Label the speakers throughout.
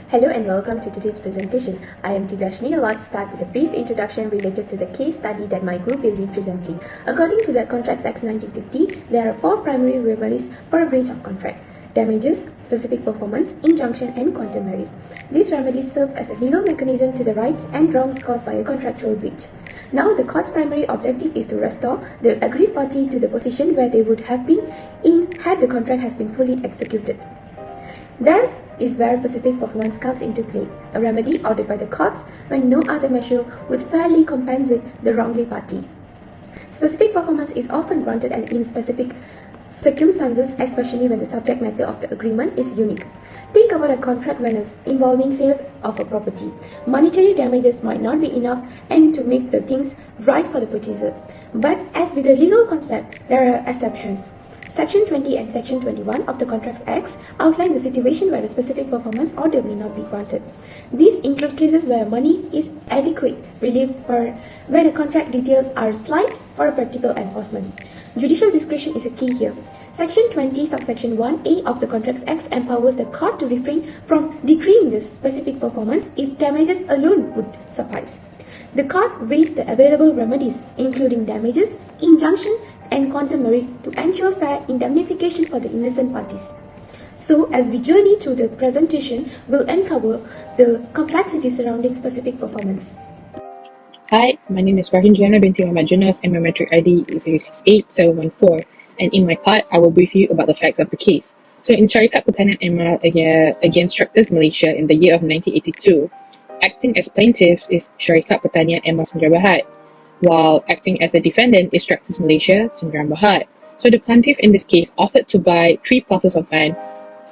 Speaker 1: Hello and welcome to today's presentation. I am THIVYASHINI. Let's start with a brief introduction related to the case study that my group will be presenting. According to the Contracts Act 1950, there are 4 primary remedies for a breach of contract: damages, specific performance, injunction, and quantum merit. These remedies serves as a legal mechanism to the rights and wrongs caused by a contractual breach. Now, the court's primary objective is to restore the aggrieved party to the position where they would have been in had the contract has been fully executed. There is where specific performance comes into play, a remedy ordered by the courts when no other measure would fairly compensate the wrongly party. Specific performance is often granted and in specific circumstances, especially when the subject matter of the agreement is unique. Think about a contract when it's involving sales of a property. Monetary damages might not be enough and to make the things right for the purchaser. But as with the legal concept, there are exceptions. Section 20 and Section 21 of the Contracts Act outline the situation where a specific performance order may not be granted. These include cases where money is adequate relief or where the contract details are slight for a practical enforcement. Judicial discretion is a key here. Section 20, subsection 1A of the Contracts Act empowers the court to refrain from decreeing the specific performance if damages alone would suffice. The court weighs the available remedies, including damages, injunction, and quantum merit to ensure fair indemnification for the innocent parties. So, as we journey through the presentation, we'll uncover the complexity surrounding specific performance.
Speaker 2: Hi, my name is FARHIN binti JUNUS and my matric ID is 068714, and in my part, I will brief you about the facts of the case. So, in Syarikat Pertanian Emal against Tractors Malaysia in the year of 1982, acting as plaintiff is Syarikat Pertanian Emal Sdn Bhd, while acting as a defendant is Tractors Malaysia Sdn Bhd. So the plaintiff in this case offered to buy 3 parcels of land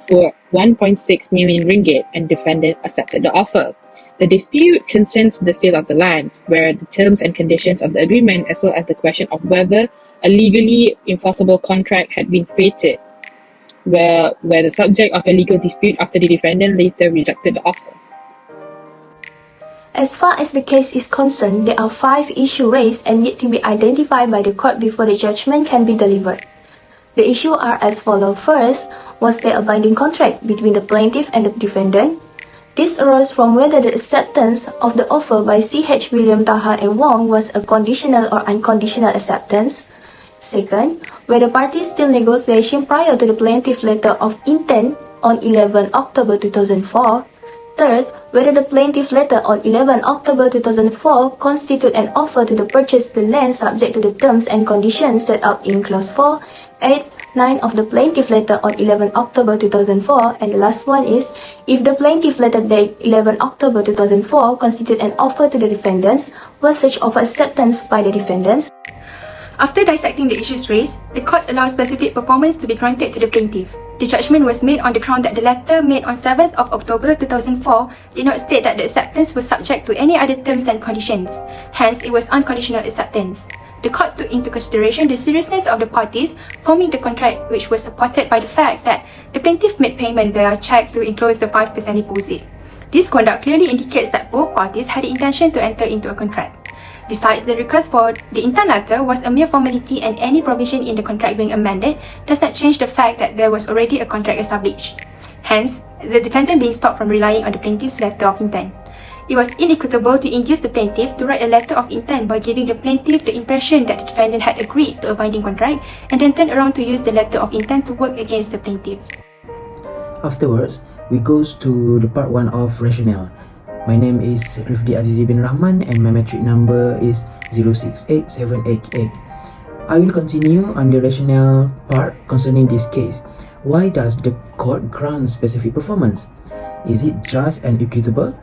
Speaker 2: for 1.6 million ringgit and defendant accepted the offer. The dispute concerns the sale of the land, where the terms and conditions of the agreement as well as the question of whether a legally enforceable contract had been created were the subject of a legal dispute after the defendant later rejected the offer.
Speaker 3: As far as the case is concerned, there are 5 issues raised and need to be identified by the court before the judgment can be delivered. The issues are as follows. First, was there a binding contract between the plaintiff and the defendant? This arose from whether the acceptance of the offer by C.H. William Taha and Wong was a conditional or unconditional acceptance. Second, were the parties still negotiation prior to the plaintiff's letter of intent on 11 October 2004? Third, whether the plaintiff's letter on 11 October 2004 constitute an offer to purchase the land subject to the terms and conditions set out in Clause 4, 8, 9 of the plaintiff letter on 11 October 2004, and the last one is, if the plaintiff letter date 11 October 2004 constitute an offer to the defendants, was such offer acceptance by the defendants?
Speaker 4: After dissecting the issues raised, the court allowed specific performance to be granted to the plaintiff. The judgment was made on the ground that the letter made on 7th of October 2004 did not state that the acceptance was subject to any other terms and conditions. Hence, it was unconditional acceptance. The court took into consideration the seriousness of the parties forming the contract, which was supported by the fact that the plaintiff made payment via cheque to enclose the 5% deposit. This conduct clearly indicates that both parties had the intention to enter into a contract. Besides, the request for the intent letter was a mere formality, and any provision in the contract being amended does not change the fact that there was already a contract established. Hence, the defendant being stopped from relying on the plaintiff's letter of intent. It was inequitable to induce the plaintiff to write a letter of intent by giving the plaintiff the impression that the defendant had agreed to a binding contract and then turn around to use the letter of intent to work against the plaintiff.
Speaker 5: Afterwards, we goes to the part 1 of rationale. My name is RIEFDY Azizi bin Rahman and my matric number is 068788. I will continue on the rationale part concerning this case. Why does the court grant specific performance? Is it just and equitable?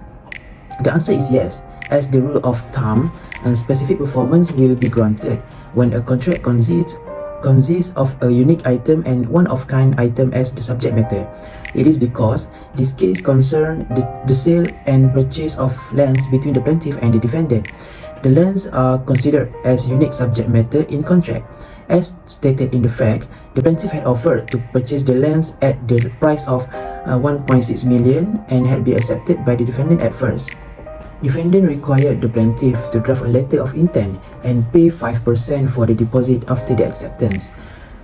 Speaker 5: The answer is yes, as the rule of thumb, and specific performance will be granted when a contract consists of a unique item and one-of-kind item as the subject matter. It is because this case concerns the sale and purchase of lands between the plaintiff and the defendant. The lands are considered as unique subject matter in contract. As stated in the fact, the plaintiff had offered to purchase the lands at the price of 1.6 million and had been accepted by the defendant at first. Defendant required the plaintiff to draft a letter of intent and pay 5% for the deposit after the acceptance.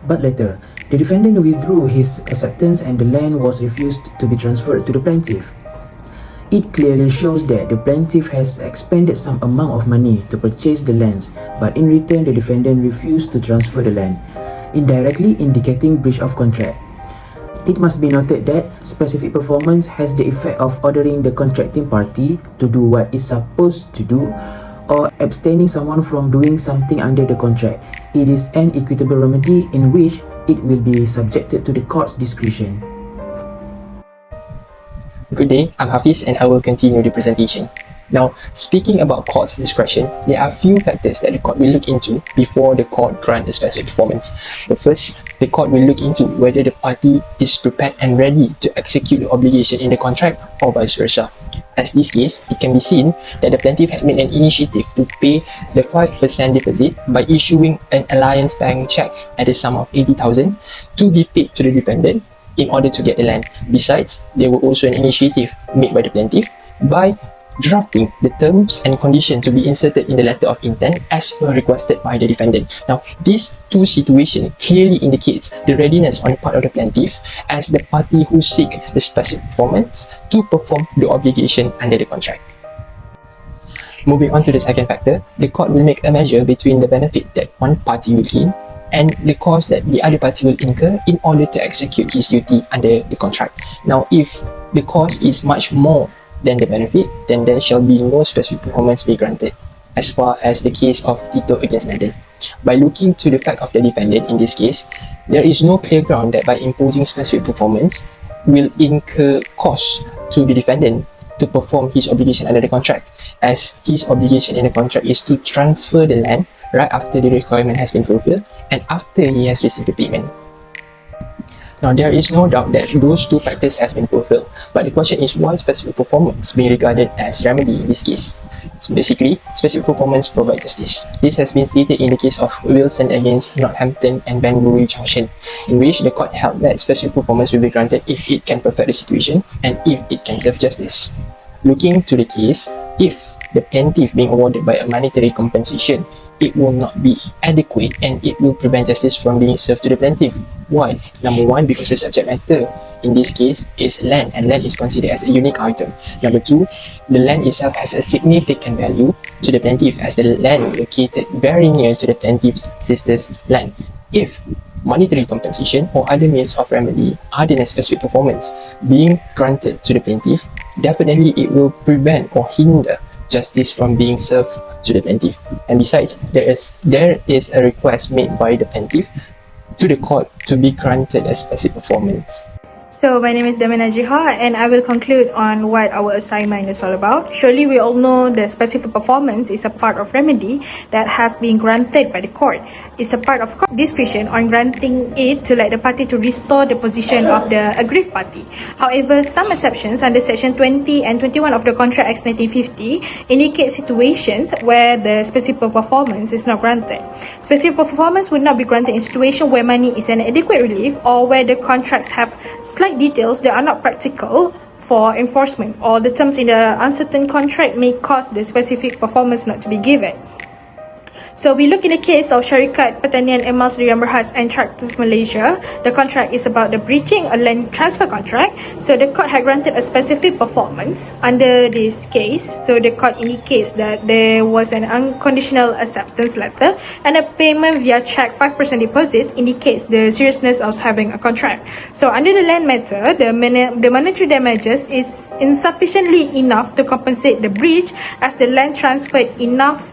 Speaker 5: But later, the defendant withdrew his acceptance and the land was refused to be transferred to the plaintiff. It clearly shows that the plaintiff has expended some amount of money to purchase the lands, but in return the defendant refused to transfer the land, indirectly indicating breach of contract. It must be noted that specific performance has the effect of ordering the contracting party to do what it's supposed to do or abstaining someone from doing something under the contract. It is an equitable remedy in which it will be subjected to the court's discretion.
Speaker 6: Good day, I'm Hafiz and I will continue the presentation. Now, speaking about court's discretion, there are few factors that the court will look into before the court grant a specific performance. The first, the court will look into whether the party is prepared and ready to execute the obligation in the contract or vice versa. As this case, it can be seen that the plaintiff had made an initiative to pay the 5% deposit by issuing an Alliance Bank cheque at a sum of 80,000 to be paid to the defendant in order to get the land. Besides, there were also an initiative made by the plaintiff by drafting the terms and conditions to be inserted in the letter of intent as per requested by the defendant. Now, these two situations clearly indicates the readiness on the part of the plaintiff as the party who seek the specific performance to perform the obligation under the contract. Moving on to the second factor, the court will make a measure between the benefit that one party will gain and the cost that the other party will incur in order to execute his duty under the contract. Now, if the cost is much more than the benefit, then there shall be no specific performance be granted, as far as the case of Tito against Madden. By looking to the fact of the defendant in this case, there is no clear ground that by imposing specific performance will incur costs to the defendant to perform his obligation under the contract, as his obligation in the contract is to transfer the land right after the requirement has been fulfilled and after he has received the payment. Now, there is no doubt that those two factors has been fulfilled, but the question is why specific performance being regarded as remedy in this case. So basically, specific performance provides justice. This has been stated in the case of Wilson against Northampton and Banbury Junction, in which the court held that specific performance will be granted if it can perfect the situation and if it can serve justice. Looking to the case, if the plaintiff being awarded by a monetary compensation, it will not be adequate and it will prevent justice from being served to the plaintiff. Why? Number one, because the subject matter in this case is land, and land is considered as a unique item. Number two, the land itself has a significant value to the plaintiff as the land located very near to the plaintiff's sister's land. If monetary compensation or other means of remedy other than specific performance being granted to the plaintiff, definitely it will prevent or hinder justice from being served to the plaintiff. And besides, there is a request made by the plaintiff to the court to be granted a specific performance.
Speaker 7: So my name is NAJIHAH and I will conclude on what our assignment is all about. Surely we all know the specific performance is a part of remedy that has been granted by the court. It's a part of court discretion on granting it to let the party to restore the position of the aggrieved party. However, some exceptions under section 20 and 21 of the Contract Act 1950 indicate situations where the specific performance is not granted. Specific performance would not be granted in situation where money is an adequate relief or where the contracts have slight details that are not practical for enforcement, or the terms in the uncertain contract may cause the specific performance not to be given. So we look in the case of Syarikat Pertanian Emas Durian Berhas and Tractors Malaysia. The contract is about the breaching a land transfer contract. So the court had granted a specific performance under this case. So the court indicates that there was an unconditional acceptance letter and a payment via check 5% deposit indicates the seriousness of having a contract. So under the land matter, the monetary damages is insufficiently enough to compensate the breach as the land transferred enough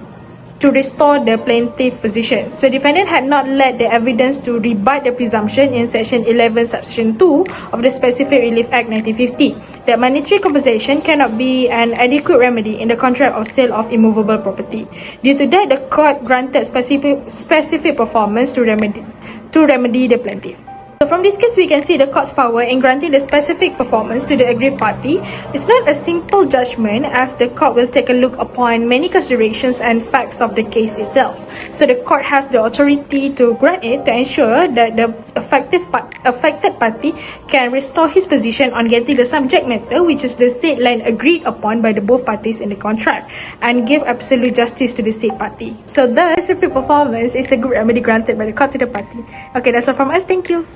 Speaker 7: to restore the plaintiff position. So defendant had not led the evidence to rebut the presumption in section 11 subsection 2 of the Specific Relief Act 1950 that monetary compensation cannot be an adequate remedy in the contract of sale of immovable property. Due to that, the court granted specific performance to remedy the plaintiff. So from this case, we can see the court's power in granting the specific performance to the aggrieved party. It's not a simple judgment as the court will take a look upon many considerations and facts of the case itself. So the court has the authority to grant it to ensure that the affected party can restore his position on getting the subject matter, which is the said land agreed upon by the both parties in the contract, and give absolute justice to the said party. So the specific performance is a good remedy granted by the court to the party. Okay, that's all from us. Thank you.